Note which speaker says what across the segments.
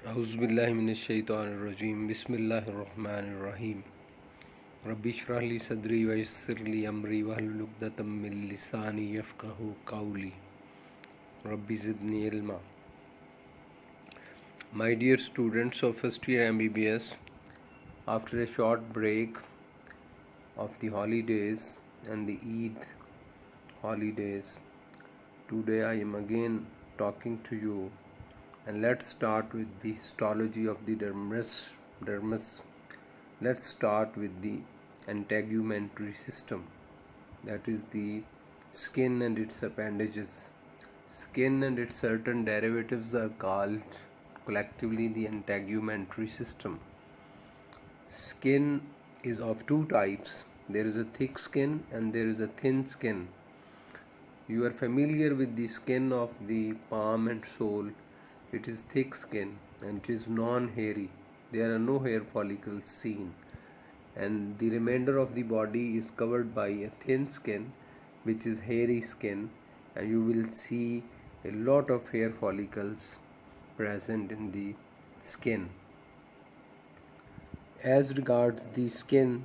Speaker 1: अऊज़ुबिल्लाहिमिनश्शैतानिर्रजीम बिस्मिल्लाहिर्रहमानिर्रहीम रब्बि इश्रह ली सदरी वयस्सिर ली अमरी वहलुल उक़दतम मिन लिसानी यफ़क़हू क़ौली rabbi ज़िदनी इल्मा। My dear students of first year MBBS, after a short break of the holidays and the Eid holidays, today I am again talking to you. And let's start with the histology of the dermis. Let's start with the integumentary system, that is the skin and its appendages. Skin and its certain derivatives are called collectively the integumentary system. Skin is of two types. There is a thick skin and there is a thin skin. You are familiar with the skin of the palm and sole. It is thick skin and it is non-hairy. There are no hair follicles seen, and the remainder of the body is covered by a thin skin which is hairy skin, and you will see a lot of hair follicles present in the skin. As regards the skin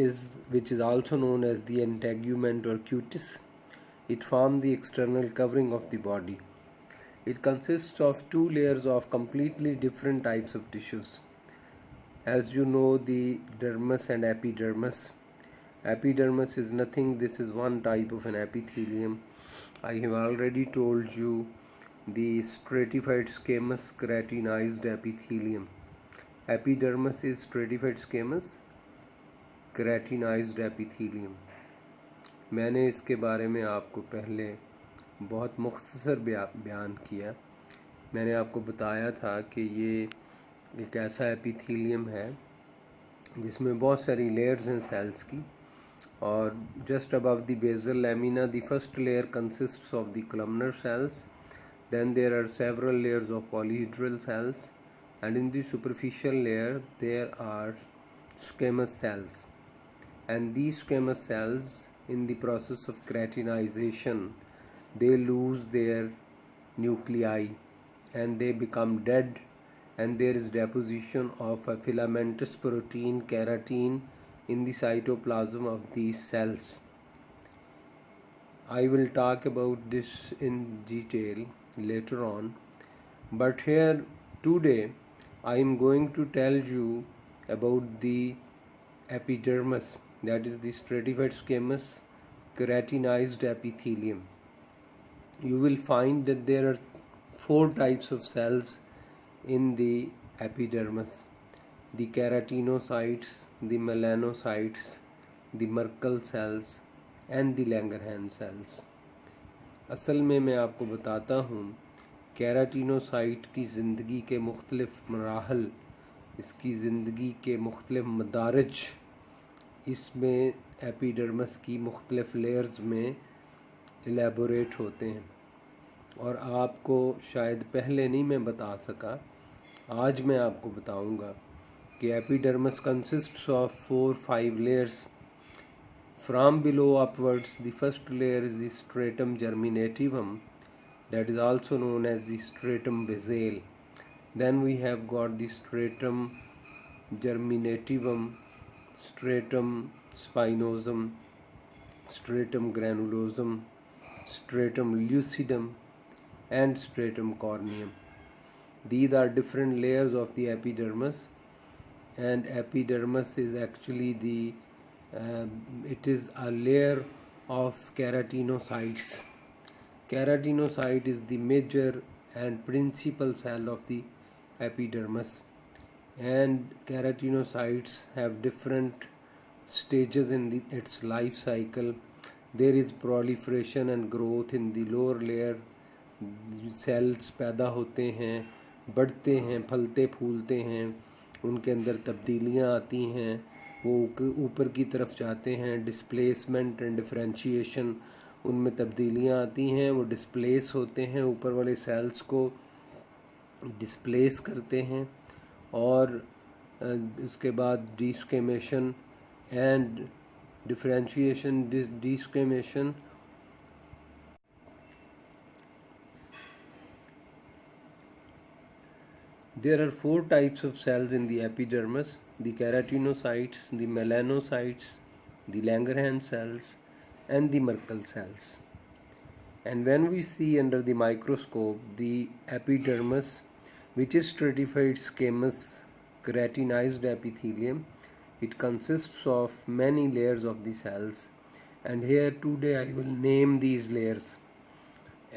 Speaker 1: is which is also known as the integument or cutis. It forms the external covering of the body. It consists of two layers of completely different types of tissues. As you know, the dermis and epidermis. Epidermis is nothing, this is one type of an epithelium. I have already told you the stratified squamous keratinized epithelium. Epidermis is stratified squamous keratinized epithelium. मैंने इसके बारे में आपको पहले बहुत मुख्तसर बयान किया। मैंने आपको बताया था कि ये एक ऐसा एपिथेलियम है जिसमें बहुत सारी लेयर्स हैं सेल्स की, और just above the basal lamina the first layer consists of the columnar cells, then there are several layers of polyhedral cells, and in the superficial layer there are squamous cells, and these squamous cells in the process of keratinization they lose their nuclei and they become dead, and there is deposition of a filamentous protein keratin in the cytoplasm of these cells. I will talk about this in detail later on, but here today I am going to tell you about the epidermis, that is the stratified squamous keratinized epithelium. You will find that there are four types of cells in the epidermis: the keratinocytes, the melanocytes, the Merkel cells and the Langerhans cells. असल में मैं आपको बताता हूँ keratinocyte की ज़िंदगी के मुख्तलिफ मराहल, इसकी ज़िंदगी के मुख्तलिफ मदारिज इसमें एपिडर्मस की मुख्तलिफ लेयर्स में एलेबोरेट होते हैं, और आपको शायद पहले नहीं मैं बता सका, आज मैं आपको बताऊंगा कि epidermis consists of 4-5 layers. From below upwards the first layer is the stratum germinativum, that is also known as the stratum basale. Then we have got the stratum germinativum, stratum spinosum, stratum granulosum, stratum lucidum and stratum corneum. These are different layers of the epidermis, and epidermis is actually it is a layer of keratinocytes. Keratinocyte is the major and principal cell of the epidermis, and keratinocytes have different stages in its life cycle. There is proliferation and growth in the lower layer. Cells पैदा होते हैं, बढ़ते हैं, फलते फूलते हैं, उनके अंदर तब्दीलियाँ आती हैं, वो ऊपर की तरफ जाते हैं, डिस्प्लेसमेंट एंड डिफरेंशिएशन, उनमें तब्दीलियाँ आती हैं, वो डिस्प्लेस होते हैं, ऊपर वाले सेल्स को डिस्प्लेस करते हैं, और उसके बाद डिस्केमेशन and differentiation, डिस्केमेशन There are 4 types of cells in the epidermis: the keratinocytes, the melanocytes, the Langerhans cells, and the Merkel cells. And when we see under the microscope the epidermis, which is stratified squamous keratinized epithelium, it consists of many layers of the cells, and here today I will name these layers.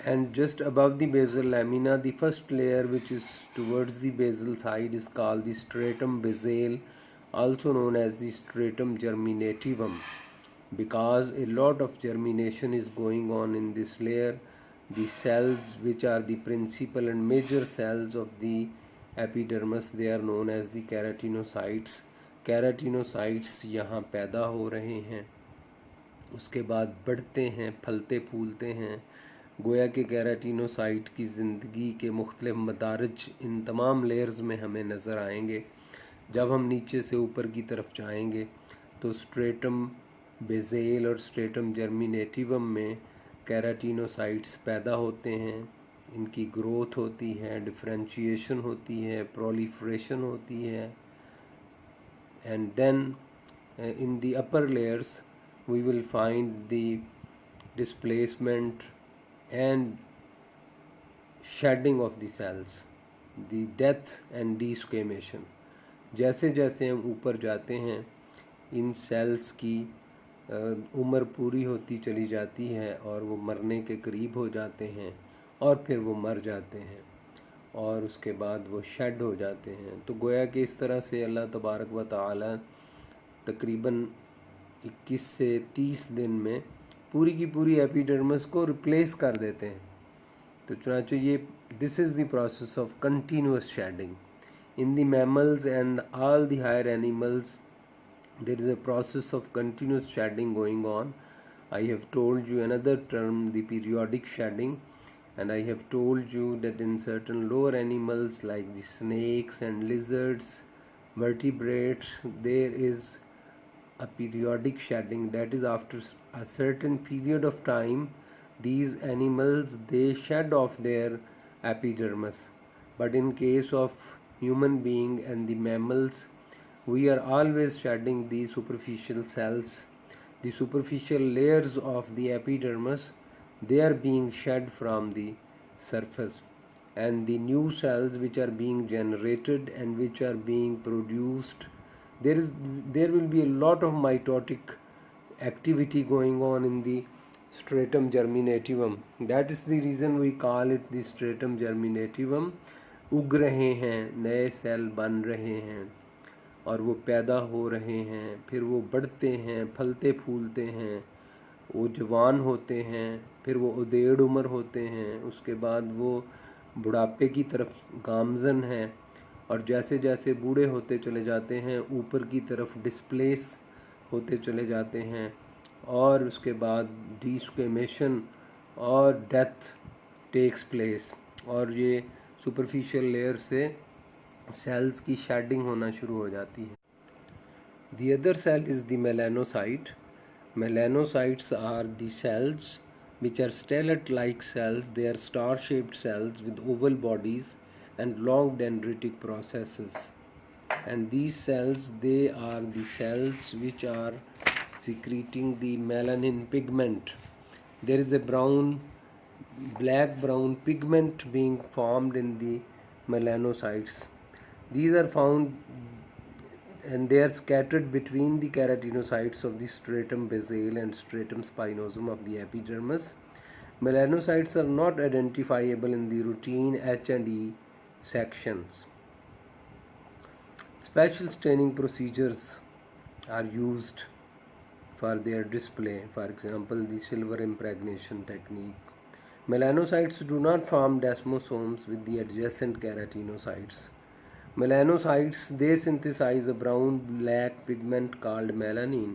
Speaker 1: And just above the basal lamina, the first layer, which is towards the basal side, is called the stratum basale, also known as the stratum germinativum, because a lot of germination is going on in this layer. The cells which are the principal and major cells of the epidermis, they are known as the keratinocytes. Keratinocytes यहाँ पैदा हो रहे हैं, उसके बाद बढ़ते हैं, फलते फूलते हैं। गोया के केराटिनोसाइट की ज़िंदगी के मुख्तलिफ मदारज इन तमाम लेयर्स में हमें नज़र आएंगे। जब हम नीचे से ऊपर की तरफ जाएंगे तो स्ट्रेटम बेजेल और स्ट्रेटम जर्मिनेटिवम में केराटिनोसाइट्स पैदा होते हैं, इनकी ग्रोथ होती है, डिफरेंशिएशन होती है, प्रोलिफरेशन होती है, and then in the upper layers we will find the displacement and shedding of the cells, the death and desquamation. जैसे जैसे हम ऊपर जाते हैं इन सेल्स की उम्र पूरी होती चली जाती है और वो मरने के करीब हो जाते हैं और फिर वो मर जाते हैं और उसके बाद वो शेड हो जाते हैं। तो गोया कि इस तरह से अल्लाह तबारक व तआला तकरीबन 21 से 30 दिन में पूरी की पूरी एपिडर्मिस को रिप्लेस कर देते हैं। तो चुनांचे ये this is the process of continuous shedding in the mammals and all the higher animals. There is a process of continuous shedding going on. I have told you another term, the periodic shedding. And I have told you that in certain lower animals like the snakes and lizards, vertebrates, there is a periodic shedding. That is, after a certain period of time, these animals, they shed off their epidermis. But in case of human being and the mammals, we are always shedding the superficial cells. The superficial layers of the epidermis, they are being shed from the surface, and the new cells which are being generated and which are being produced, there will be a lot of mitotic activity going on in the stratum germinativum. That is the reason we call it the stratum germinativum. उग रहे हैं, नए cell बन रहे हैं और वो पैदा हो रहे हैं, फिर वो बढ़ते हैं, फलते फूलते हैं, वो जवान होते हैं, फिर वो उदेड़ उम्र होते हैं, उसके बाद वो बुढ़ापे की तरफ गामजन हैं और जैसे जैसे बूढ़े होते चले जाते हैं ऊपर की तरफ डिस्प्लेस होते चले जाते हैं और उसके बाद डिस्क्वेमेशन और डेथ टेक्स प्लेस और ये सुपरफिशियल लेयर से सेल्स की शेडिंग होना शुरू हो जाती है. The other cell is the melanocyte. Melanocytes are the cells which are stellate-like cells. They are star-shaped cells with oval bodies and long dendritic processes. And these cells, they are the cells which are secreting the melanin pigment. There is a black-brown pigment being formed in the melanocytes. These are found and they are scattered between the keratinocytes of the stratum basale and stratum spinosum of the epidermis. Melanocytes are not identifiable in the routine H&E sections. Special staining procedures are used for their display, for example the silver impregnation technique. Melanocytes do not form desmosomes with the adjacent keratinocytes. Melanocytes, they synthesize a brown-black pigment called melanin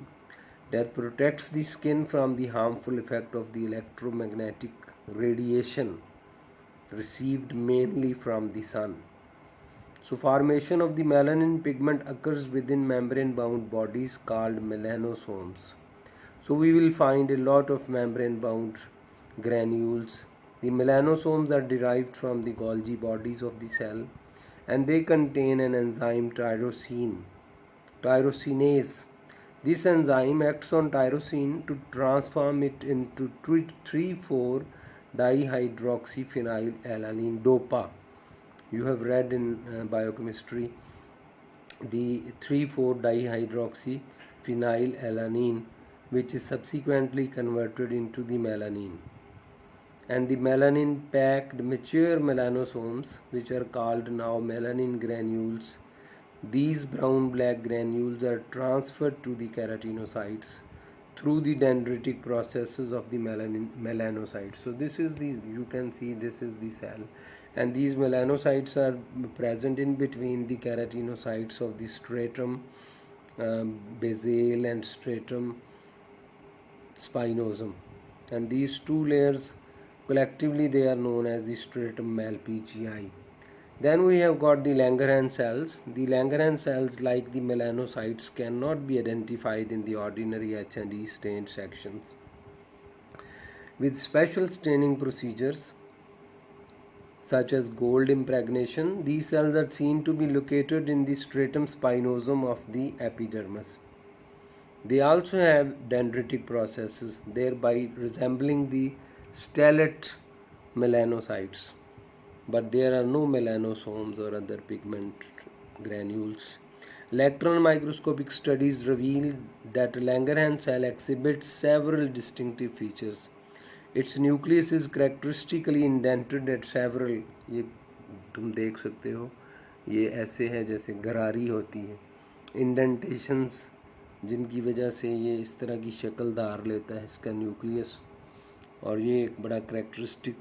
Speaker 1: that protects the skin from the harmful effect of the electromagnetic radiation received mainly from the sun. So formation of the melanin pigment occurs within membrane-bound bodies called melanosomes. So we will find a lot of membrane-bound granules. The melanosomes are derived from the Golgi bodies of the cell, and they contain an enzyme tyrosinase. This enzyme acts on tyrosine to transform it into 3,4-dihydroxyphenylalanine DOPA. You have read in biochemistry the 3,4-dihydroxyphenylalanine, which is subsequently converted into the melanin. And the melanin packed mature melanosomes, which are called now melanin granules. These brown black granules are transferred to the keratinocytes through the dendritic processes of the melanocytes. So this is the, you can see this is the cell, and these melanocytes are present in between the keratinocytes of the stratum basale and stratum spinosum, and these two layers collectively they are known as the stratum malpighi. Then we have got the Langerhans cells. The Langerhans cells, like the melanocytes, cannot be identified in the ordinary H&E stained sections. With special staining procedures such as gold impregnation, these cells are seen to be located in the stratum spinosum of the epidermis. They also have dendritic processes, thereby resembling the stellate melanocytes. But there are no melanosomes or other pigment granules. Electron microscopic studies reveal that a Langerhans cell exhibits several distinctive features. Its nucleus is characteristically indented at several, ये तुम देख सकते हो, ये ऐसे है जैसे गरारी होती है, इंडेंटेशंस जिनकी वजह से ये इस तरह की शक्ल धार लेता है इसका न्यूक्लियस, और ये एक बड़ा characteristic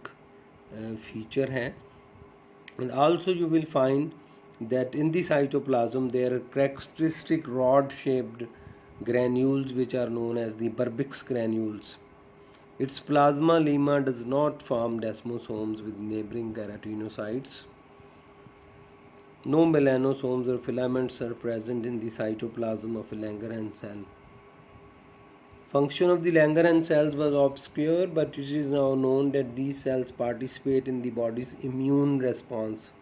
Speaker 1: feature है. And also you will find that in the cytoplasm there are characteristic rod-shaped granules which are known as the Burbix granules. Its plasma lemma does not form desmosomes with neighboring keratinocytes. No melanosomes or filaments are present in the cytoplasm of a Langerhans cell. Function of the Langerhans cells was obscure, but it is now known that these cells participate in the body's immune response,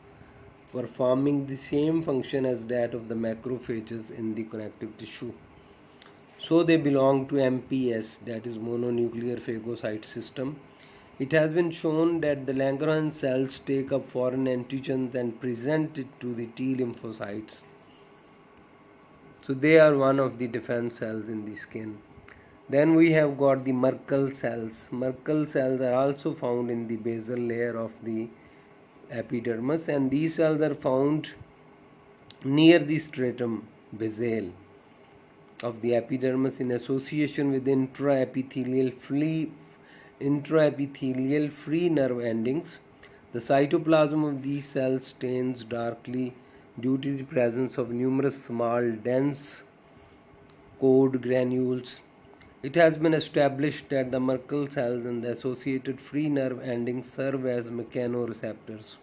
Speaker 1: performing the same function as that of the macrophages in the connective tissue. So they belong to MPS, that is mononuclear phagocyte system. It has been shown that the Langerhans cells take up foreign antigens and present it to the T lymphocytes. So they are one of the defense cells in the skin. Then we have got the Merkel cells. Merkel cells are also found in the basal layer of the epidermis, and these cells are found near the stratum basale of the epidermis in association with intraepithelial free nerve endings. The cytoplasm of these cells stains darkly due to the presence of numerous small dense cold granules. It has been established that the Merkel cells and the associated free nerve endings serve as mechanoreceptors.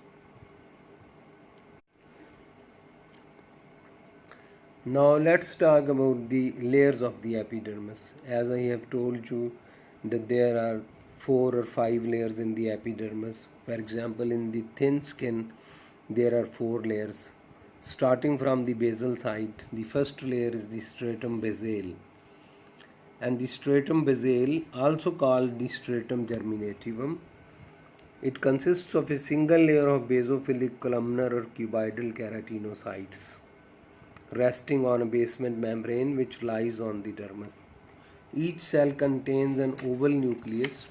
Speaker 1: Now let's talk about the layers of the epidermis. As I have told you that there are 4 or 5 layers in the epidermis. For example, in the thin skin there are 4 layers. Starting from the basal side, the first layer is the stratum basale. And the stratum basale, also called the stratum germinativum, it consists of a single layer of basophilic columnar or cuboidal keratinocytes resting on a basement membrane which lies on the dermis. Each cell contains an oval nucleus.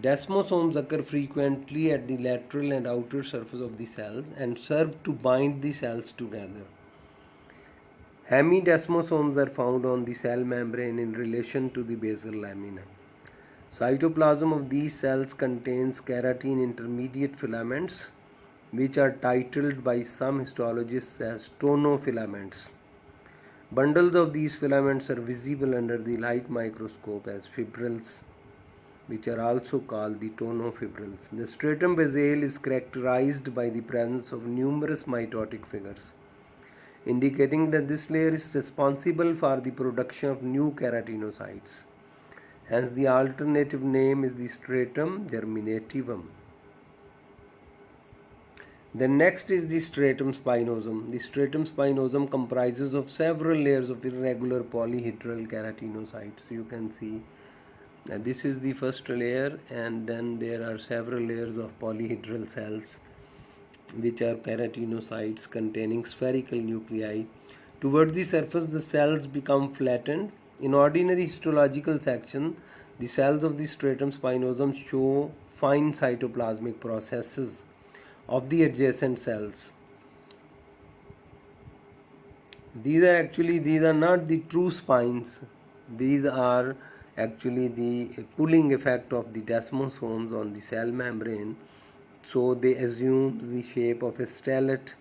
Speaker 1: Desmosomes occur frequently at the lateral and outer surface of the cells and serve to bind the cells together. Hemidesmosomes are found on the cell membrane in relation to the basal lamina. Cytoplasm of these cells contains keratin intermediate filaments, which are titled by some histologists as tonofilaments. Bundles of these filaments are visible under the light microscope as fibrils, which are also called the tonofibrils. The stratum basale is characterized by the presence of numerous mitotic figures, indicating that this layer is responsible for the production of new keratinocytes. Hence, the alternative name is the stratum germinativum. Then next is the stratum spinosum. The stratum spinosum comprises of several layers of irregular polyhedral keratinocytes. You can see this is the first layer, and then there are several layers of polyhedral cells which are keratinocytes containing spherical nuclei. Towards the surface, the cells become flattened. In ordinary histological section, the cells of the stratum spinosum show fine cytoplasmic processes of the adjacent cells. These are not the true spines. These are actually the pulling effect of the desmosomes on the cell membrane. So they assume the shape of a stellate,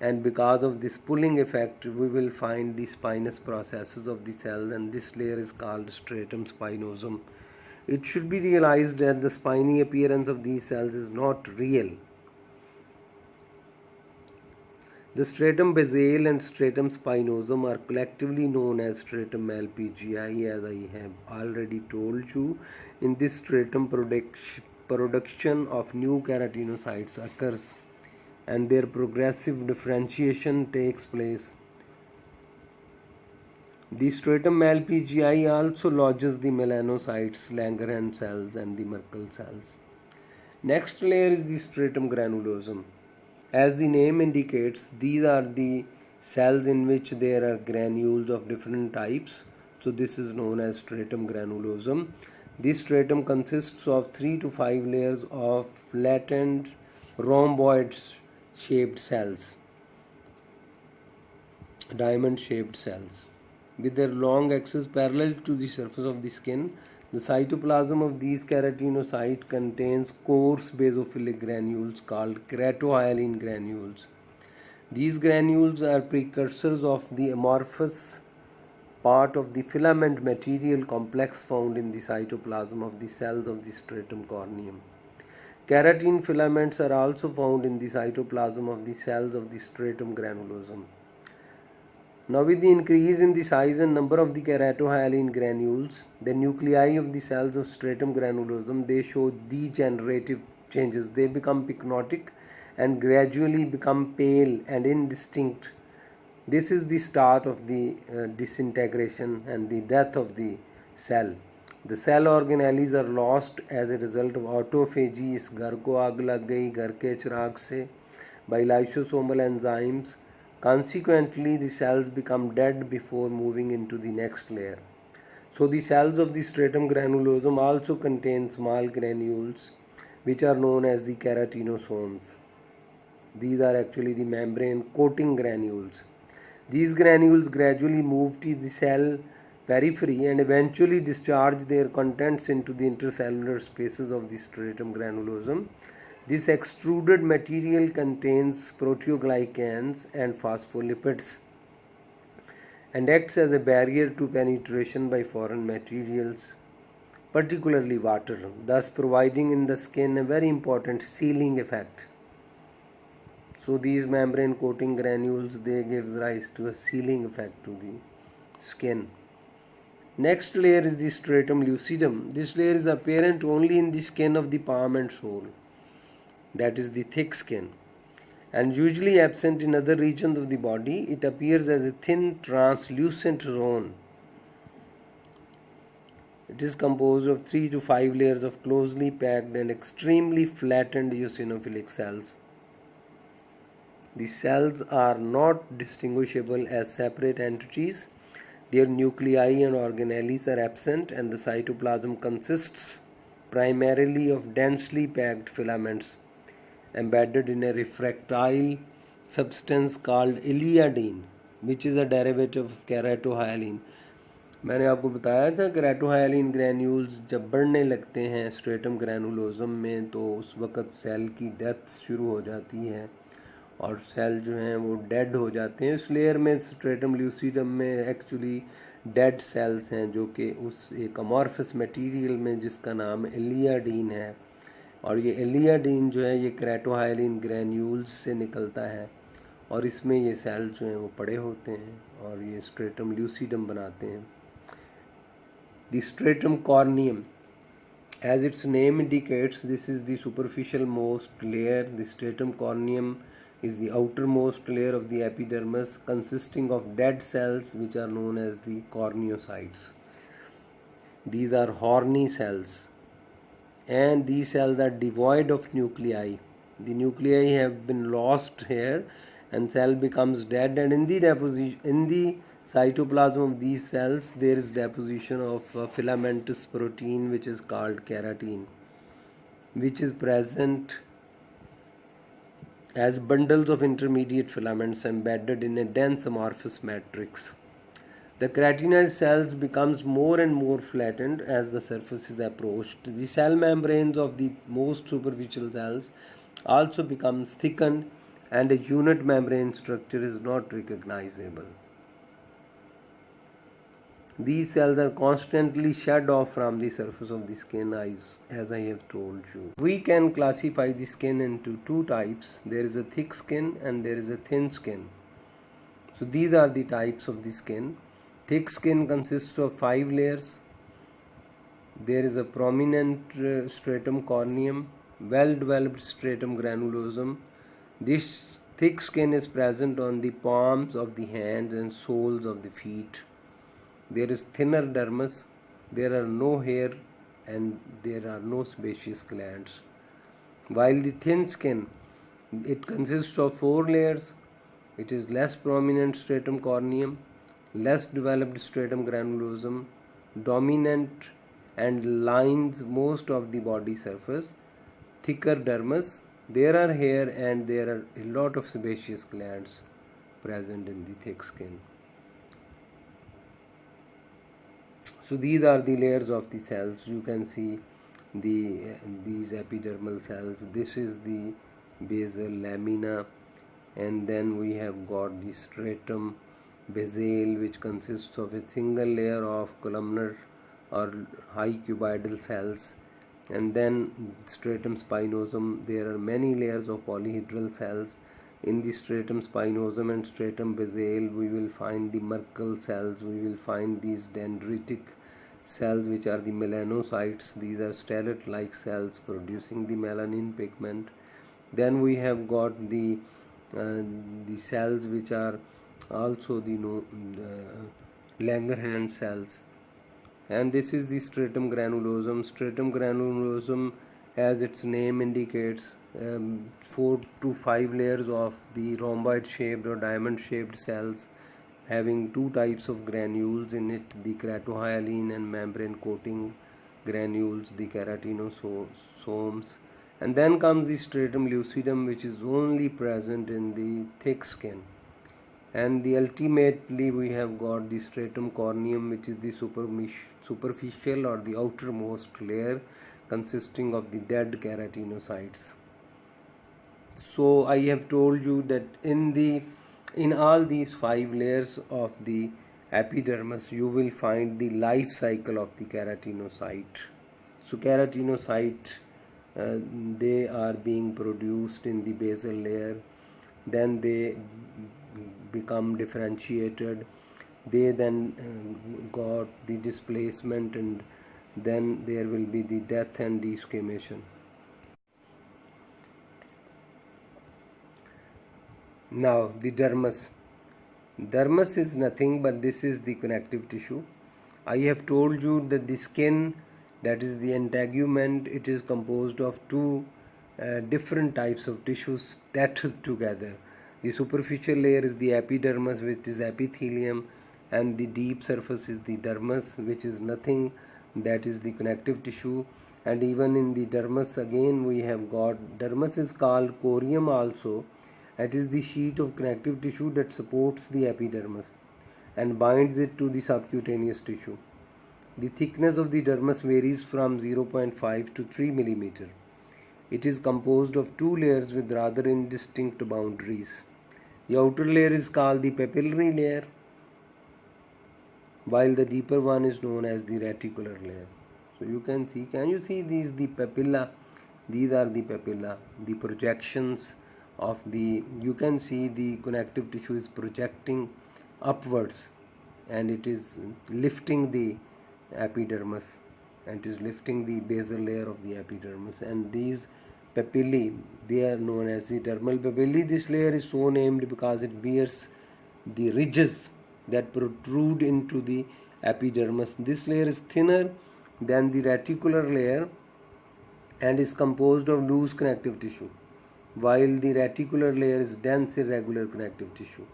Speaker 1: and because of this pulling effect we will find the spinous processes of the cell, and this layer is called stratum spinosum. It should be realized that the spiny appearance of these cells is not real. The stratum basale and stratum spinosum are collectively known as stratum LPGI. As I have already told you, in this stratum production of new keratinocytes occurs and their progressive differentiation takes place. The stratum LPGI also lodges the melanocytes, Langerhans cells and the Merkel cells. Next layer is the stratum granulosum. As the name indicates, these are the cells in which there are granules of different types. So this is known as stratum granulosum. This stratum consists of 3 to 5 layers of flattened rhomboid shaped cells, diamond shaped cells, with their long axis parallel to the surface of the skin. The cytoplasm of these keratinocytes contains coarse basophilic granules called keratohyalin granules. These granules are precursors of the amorphous part of the filament material complex found in the cytoplasm of the cells of the stratum corneum. Keratin filaments are also found in the cytoplasm of the cells of the stratum granulosum. Now, with the increase in the size and number of the keratohyalin granules, the nuclei of the cells of stratum granulosum, they show degenerative changes. They become pycnotic and gradually become pale and indistinct. This is the start of the disintegration and the death of the cell. The cell organelles are lost as a result of autophagy. इस घर को आग लग गई घर के चिराग से, by lysosomal enzymes. Consequently, the cells become dead before moving into the next layer. So the cells of the stratum granulosum also contain small granules which are known as the keratinosomes. These are actually the membrane coating granules. These granules gradually move to the cell periphery and eventually discharge their contents into the intercellular spaces of the stratum granulosum. This extruded material contains proteoglycans and phospholipids and acts as a barrier to penetration by foreign materials, particularly water, thus providing in the skin a very important sealing effect. So these membrane coating granules, they gives rise to a sealing effect to the skin. Next layer is the stratum lucidum. This layer is apparent only in the skin of the palm and sole, that is the thick skin, and usually absent in other regions of the body. It appears as a thin translucent zone. It is composed of 3 to 5 layers of closely packed and extremely flattened eosinophilic cells. The cells are not distinguishable as separate entities. Their nuclei and organelles are absent, and the cytoplasm consists primarily of densely packed filaments embedded in a refractile substance called इलियाडीन, which is a derivative of keratohyalin. मैंने आपको बताया था keratohyalin granules जब बढ़ने लगते हैं stratum granulosum में, तो उस वक़्त सेल की डेथ शुरू हो जाती है और सेल जो हैं वो डेड हो जाते हैं. इस लेयर में stratum lucidum में एक्चुअली डेड सेल्स हैं जो कि उस एक अमॉर्फस मटेरियल में जिसका नाम इलियाडीन है, और ये इलियाडीन जो है ये केराटोहाइलिन ग्रैन्यूल्स से निकलता है और इसमें ये सेल जो हैं वो पड़े होते हैं और ये स्ट्रेटम ल्यूसिडम बनाते हैं. The stratum corneum. As its name indicates, this is the superficial most layer. The stratum corneum is the outermost layer of the epidermis, consisting of dead cells which are known as the corneocytes. These are horny cells, and these cells are devoid of nuclei. The nuclei have been lost here, and cell becomes dead, and in the cytoplasm of these cells there is deposition of filamentous protein which is called keratin, which is present as bundles of intermediate filaments embedded in a dense amorphous matrix. The keratinized cells becomes more and more flattened as the surface is approached. The cell membranes of the most superficial cells also becomes thickened, and a unit membrane structure is not recognizable. These cells are constantly shed off from the surface of the skin, as I have told you. We can classify the skin into two types. There is a thick skin and there is a thin skin. So these are the types of the skin. Thick skin consists of 5 layers. There is a prominent stratum corneum, well-developed stratum granulosum. This thick skin is present on the palms of the hands and soles of the feet. There is thinner dermis. There are no hair and there are no sebaceous glands. While the thin skin, it consists of 4 layers. It is less prominent stratum corneum, less developed stratum granulosum, dominant and lines most of the body surface, thicker dermis. There are hair and there are a lot of sebaceous glands present in the thick skin. So these are the layers of the cells. You can see these epidermal cells. This is the basal lamina, and then we have got the stratum basale, which consists of a single layer of columnar or high cuboidal cells, and then stratum spinosum. There are many layers of polyhedral cells. In the stratum spinosum and stratum basale, we will find the Merkel cells. We will find these dendritic cells, which are the melanocytes. These are stellate-like cells producing the melanin pigment. Then we have got the cells which are also the Langerhans cells, and this is the stratum granulosum. Stratum granulosum, as its name indicates, 4 to 5 layers of the rhomboid shaped or diamond shaped cells, having 2 types of granules in it, the keratohyalin and membrane coating granules, the keratinosomes. And then comes the stratum lucidum, which is only present in the thick skin. And ultimately we have got the stratum corneum, which is the superficial or the outermost layer, consisting of the dead keratinocytes. So I have told you that in all these 5 layers of the epidermis, you will find the life cycle of the keratinocyte. So keratinocyte, they are being produced in the basal layer, then they become differentiated, they then got the displacement, and then there will be the death and desquamation. Now the dermis. Dermis is nothing but this is the connective tissue. I have told you that the skin, that is the integument, it is composed of 2 different types of tissues tethered together. The superficial layer is the epidermis, which is epithelium, and the deep surface is the dermis, which is nothing, that is the connective tissue. And even in the dermis again we have got, dermis is called corium also. It is the sheet of connective tissue that supports the epidermis and binds it to the subcutaneous tissue. The thickness of the dermis varies from 0.5 to 3 mm. It is composed of 2 layers with rather indistinct boundaries. The outer layer is called the papillary layer, while the deeper one is known as the reticular layer. So you can you see these, the papilla? These are the papilla, the projections of the, you can see the connective tissue is projecting upwards and it is lifting the epidermis, and it is lifting the basal layer of the epidermis. And these papillae, they are known as the dermal papillae. This layer is so named because it bears the ridges that protrude into the epidermis. This layer is thinner than the reticular layer and is composed of loose connective tissue, while the reticular layer is dense irregular connective tissue.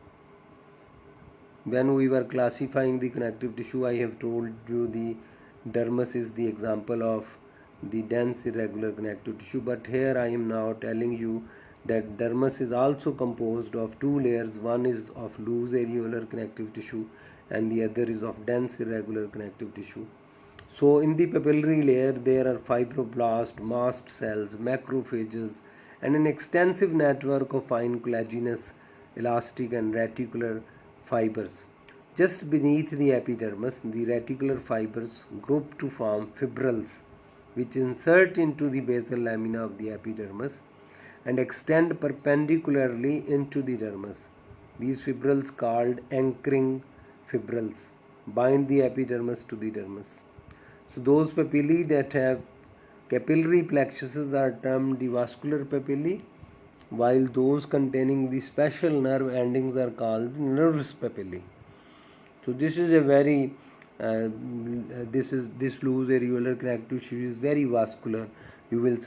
Speaker 1: When we were classifying the connective tissue, I have told you the dermis is the example of the dense irregular connective tissue, but here I am now telling you that dermis is also composed of two layers. One is of loose areolar connective tissue and the other is of dense irregular connective tissue. So in the papillary layer there are fibroblasts, mast cells, macrophages, and an extensive network of fine collagenous, elastic and reticular fibers. Just beneath the epidermis, the reticular fibers group to form fibrils, which insert into the basal lamina of the epidermis and extend perpendicularly into the dermis. These fibrils, called anchoring fibrils, bind the epidermis to the dermis. So those papillae that have capillary plexuses are termed the vascular papillae, while those containing the special nerve endings are called the nervous papillae. So this is a very this loose areolar connective tissue is very vascular. You will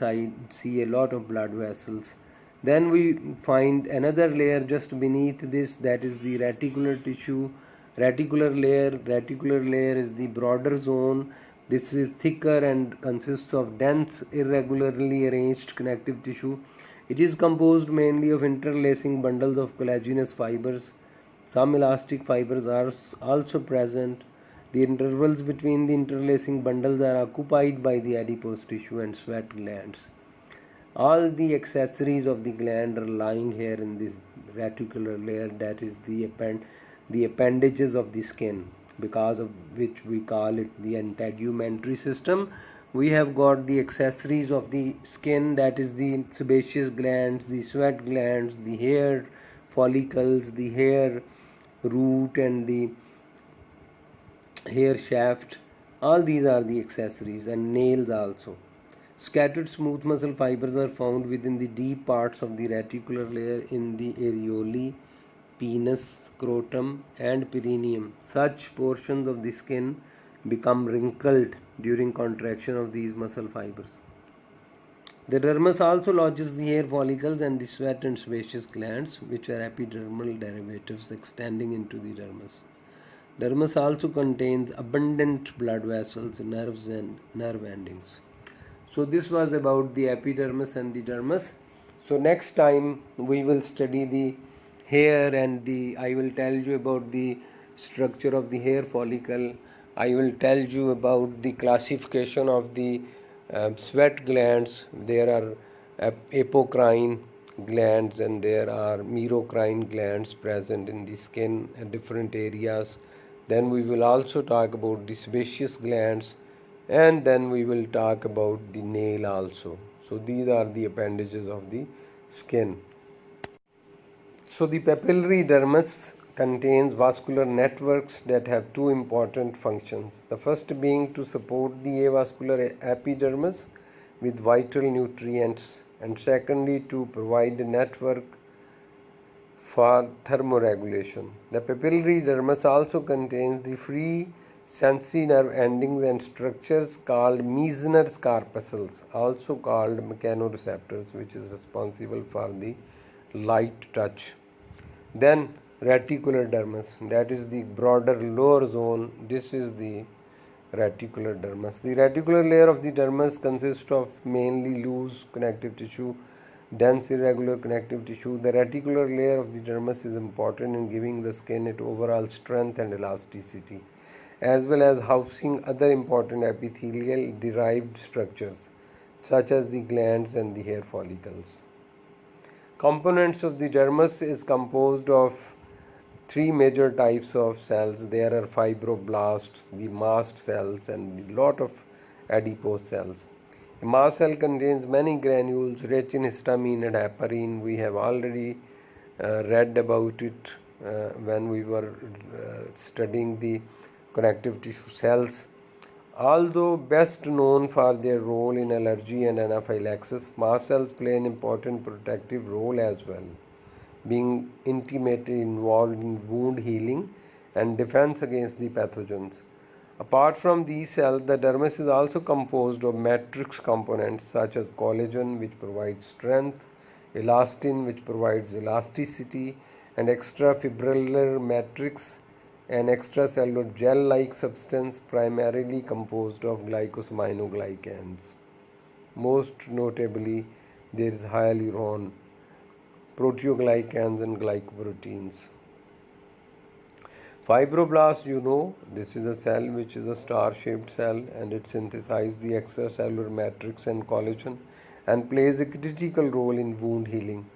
Speaker 1: see a lot of blood vessels. Then we find another layer just beneath this, that is the reticular tissue. Reticular layer is the broader zone. This is thicker and consists of dense, irregularly arranged connective tissue. It is composed mainly of interlacing bundles of collagenous fibers. Some elastic fibers are also present. The intervals between the interlacing bundles are occupied by the adipose tissue and sweat glands. All the accessories of the gland are lying here in this reticular layer, that is the appendages of the skin, because of which we call it the integumentary system. We have got the accessories of the skin, that is the sebaceous glands, the sweat glands, the hair follicles, the hair root and the hair shaft. All these are the accessories, and nails also. Scattered smooth muscle fibers are found within the deep parts of the reticular layer in the areolae, penis, scrotum and perineum. Such portions of the skin become wrinkled during contraction of these muscle fibers. The dermis also lodges the hair follicles and the sweat and sebaceous glands, which are epidermal derivatives extending into the dermis. Dermis also contains abundant blood vessels, nerves and nerve endings. So this was about the epidermis and the dermis. So next time we will study the hair, and I will tell you about the structure of the hair follicle. I will tell you about the classification of the sweat glands. There are apocrine glands and there are merocrine glands present in the skin at different areas. Then we will also talk about the sebaceous glands, and then we will talk about the nail also. So these are the appendages of the skin. So the papillary dermis contains vascular networks that have two important functions. The first being to support the avascular epidermis with vital nutrients, and secondly to provide a network for thermoregulation. The papillary dermis also contains the free sensory nerve endings and structures called Meissner's corpuscles, also called mechanoreceptors, which is responsible for the light touch. Then reticular dermis, that is the broader lower zone. This is the reticular dermis. The reticular layer of the dermis consists of mainly loose connective tissue, dense irregular connective tissue. The reticular layer of the dermis is important in giving the skin its overall strength and elasticity, as well as housing other important epithelial derived structures such as the glands and the hair follicles. Components of the dermis is composed of three major types of cells. There are fibroblasts, the mast cells, and a lot of adipose cells. A mast cell contains many granules rich in histamine and heparin. We have already read about it when we were studying the connective tissue cells. Although best known for their role in allergy and anaphylaxis, mast cells play an important protective role as well, being intimately involved in wound healing and defense against the pathogens. Apart from these cells, the dermis is also composed of matrix components such as collagen, which provides strength, elastin, which provides elasticity, and extrafibrillar matrix, an extracellular gel-like substance primarily composed of glycosaminoglycans. Most notably, there is hyaluron, proteoglycans, and glycoproteins. Fibroblast, this is a cell which is a star-shaped cell, and it synthesizes the extracellular matrix and collagen and plays a critical role in wound healing.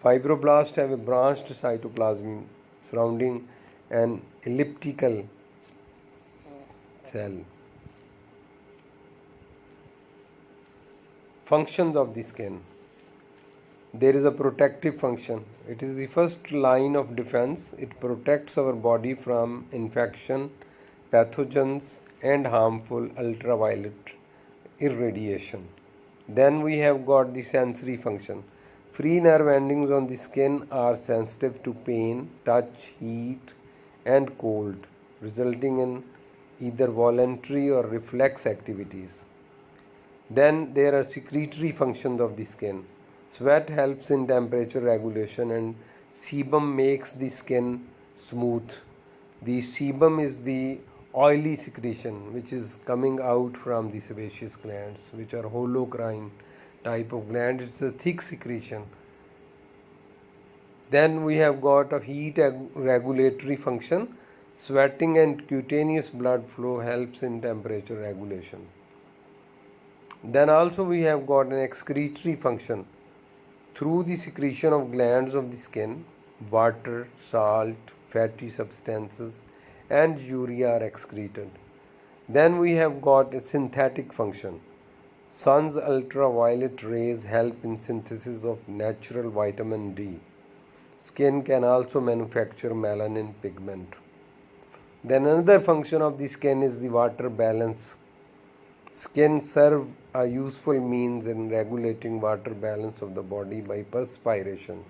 Speaker 1: Fibroblasts have a branched cytoplasm surrounding an elliptical cell. Functions of the skin. There is a protective function. It is the first line of defense. It protects our body from infection, pathogens, and harmful ultraviolet irradiation. Then we have got the sensory function. Free nerve endings on the skin are sensitive to pain, touch, heat, and cold, resulting in either voluntary or reflex activities. Then there are secretory functions of the skin. Sweat helps in temperature regulation, and sebum makes the skin smooth. The sebum is the oily secretion which is coming out from the sebaceous glands, which are holocrine type of gland. It's a thick secretion. Then we have got a heat regulatory function. Sweating and cutaneous blood flow helps in temperature regulation. Then also we have got an excretory function. Through the secretion of glands of the skin, water, salt, fatty substances, and urea are excreted. Then we have got a synthetic function. Sun's ultraviolet rays help in synthesis of natural vitamin D. Skin can also manufacture melanin pigment. Then another function of the skin is the water balance. Skin serve a useful means in regulating water balance of the body by perspiration.